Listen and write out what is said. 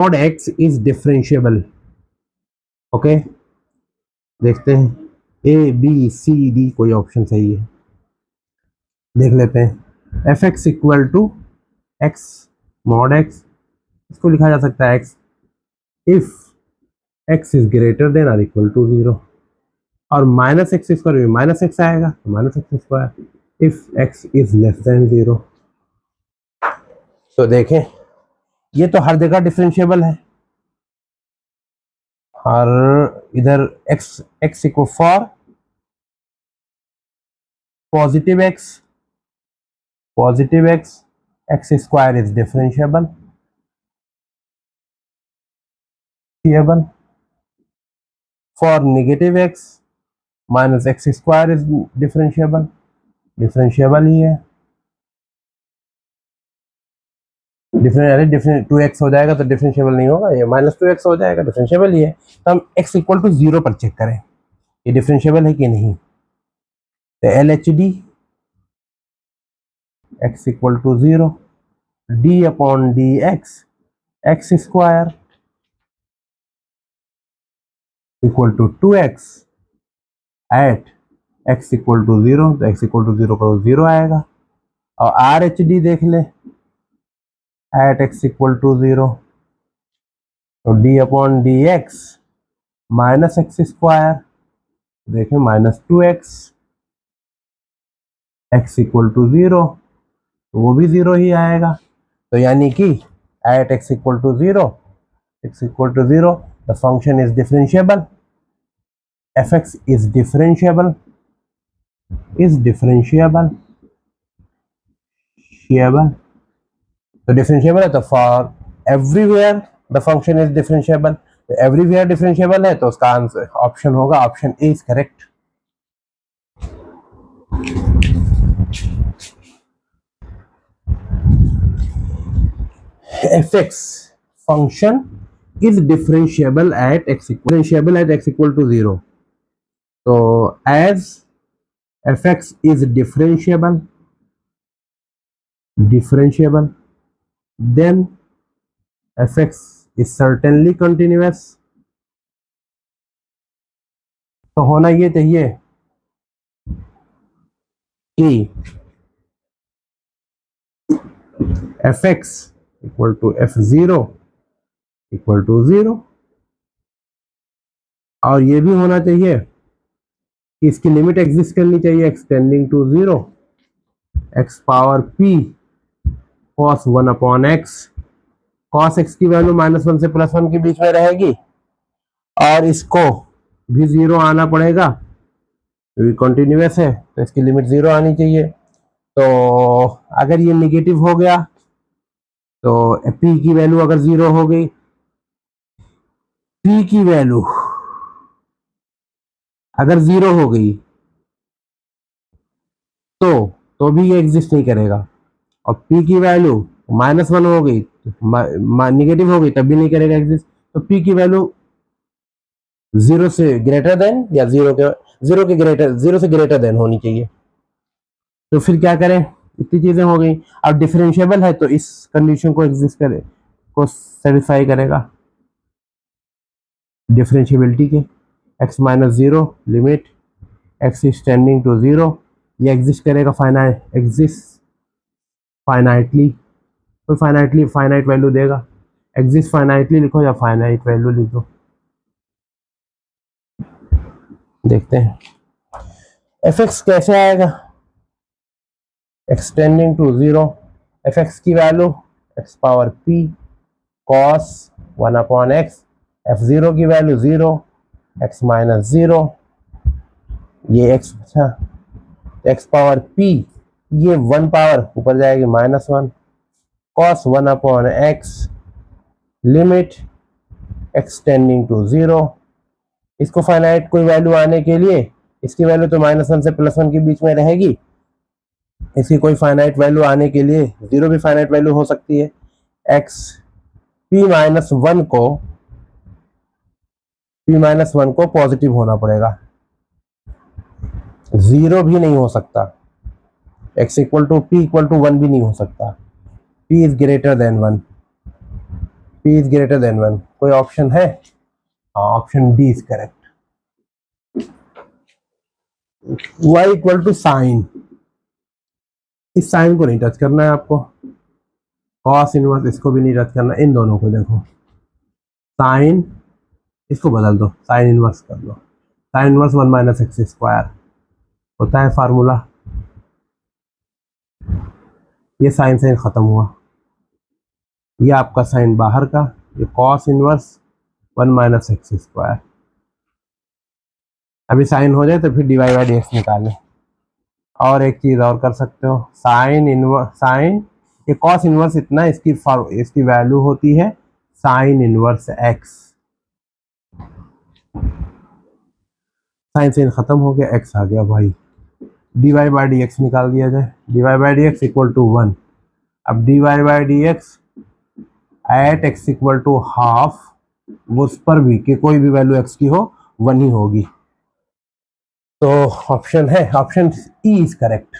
Mod x is differentiable. Okay, देखते हैं A B C D कोई ऑप्शन सही है, देख लेते हैं। F x equal to x mod x, इसको लिखा जा सकता है x if x is greater than और इक्वल टू 0, और माइनस एक्स स्क्वायर में माइनस एक्स आएगा, minus x square if x is less than 0। तो देखें ये तो हर जगह डिफरेंशिएबल है, और इधर x x equal for positive x x square is differentiable for negative x minus x square is differentiable ही है। डिफरेंट 2x हो जाएगा तो डिफरेंशिएबल नहीं होगा, ये माइनस 2x हो जाएगा, डिफरेंशिएबल ही है। तो हम x इक्वल टू 0 पर चेक करें ये डिफरेंशिएबल है कि नहीं। तो L H D x equal to 0 d upon d x square equal to 2x at x equal to 0, तो x इक्वल टू 0 पर 0 आएगा। और आर एच डी देख ले एट x इक्वल टू 0, तो d upon d x minus x square, देखें minus 2x x equal to 0, तो वो भी 0 ही आएगा। तो यानी कि at x equal to 0 the function is differentiable, f x is differentiable तो डिफरेंशिएबल है, तो for everywhere the function is differentiable. तो एवरीवेयर डिफरेंशिएबल है तो उसका आंसर ऑप्शन होगा, option A is correct. F x function is differentiable at x equal to 0। तो as f x is differentiable then fx is certainly continuous। तो होना ये चाहिए कि fx equal to f0 equal to 0, और ये भी होना चाहिए कि इसकी लिमिट एग्जिस्ट करनी चाहिए extending to 0 x power p cos 1 upon x, cos x की वैल्यू -1 से +1 के बीच में रहेगी, और इसको भी 0 आना पड़ेगा क्योंकि कंटिन्यूअस है, तो इसकी लिमिट 0 आनी चाहिए। तो अगर ये नेगेटिव हो गया तो p की वैल्यू अगर 0 हो गई, p की वैल्यू अगर 0 हो गई तो भी ये एग्जिस्ट नहीं करेगा, और p की वैल्यू -1 हो गई, नेगेटिव हो गई तब भी नहीं करेगा एग्जिस्ट। तो p की वैल्यू 0 से ग्रेटर देन या 0 से ग्रेटर देन होनी चाहिए। तो फिर क्या करें, इतनी चीजें हो गई। अब डिफरेंशिएबल है तो इस कंडीशन को एग्जिस्ट करे को सेटिस्फाई करेगा डिफरेंशिएबिलिटी के। x minus 0 limit x is tending to 0, ये एग्जिस्ट करेगा फाइनाइटली, तो फाइनाइट वैल्यू देगा। एग्जिस्ट फाइनाइटली लिखो या फाइनाइट वैल्यू लिख दो, देखते हैं एफ एक्स कैसे आएगा। एक्सटेंडिंग टू 0, एफ एक्स की value x power p cos 1 upon x, f0 की वैल्यू 0 x माइनस 0, ये x था, x पावर p, ये 1 पावर ऊपर जाएगी -1 cos 1 upon x limit extending to 0। इसको फाइनाइट कोई वैल्यू आने के लिए इसकी वैल्यू तो -1 से +1 के बीच में रहेगी, इसकी कोई फाइनाइट वैल्यू आने के लिए 0 भी फाइनाइट वैल्यू हो सकती है। x p-1 को पॉजिटिव होना पड़ेगा, 0 भी नहीं हो सकता, x equal to p equal to 1 भी नहीं हो सकता, p is greater than 1। p is greater than 1। कोई ऑप्शन है? Option D is correct. y equal to sine, इस साइन को नहीं टच करना है आपको, कॉस इनवर्स इसको भी नहीं टच करना, इन दोनों को देखो, साइन इसको बदल दो, साइन इनवर्स कर दो, sine inverse 1 minus x square होता है फार्मूला। ये साइन साइन खत्म हुआ, ये आपका साइन बाहर का, ये cos inverse 1 minus x square. अभी साइन हो जाए तो फिर डिवाइड बाई डी एक्स निकालें। और एक चीज और कर सकते हो, साइन इनवर्स, साइन ये कॉस इनवर्स इतना, इसकी वैल्यू होती है sine inverse x. Sine sine खत्म हो गया, एक्स आ गया भाई, d y by d x निकाल दिया जाए, d y by d x equal to 1। अब d y by d x at x equal to half, उस पर भी कि कोई भी वैल्यू एक्स की हो 1 ही होगी। तो ऑप्शन है, ऑप्शन ई इज करेक्ट।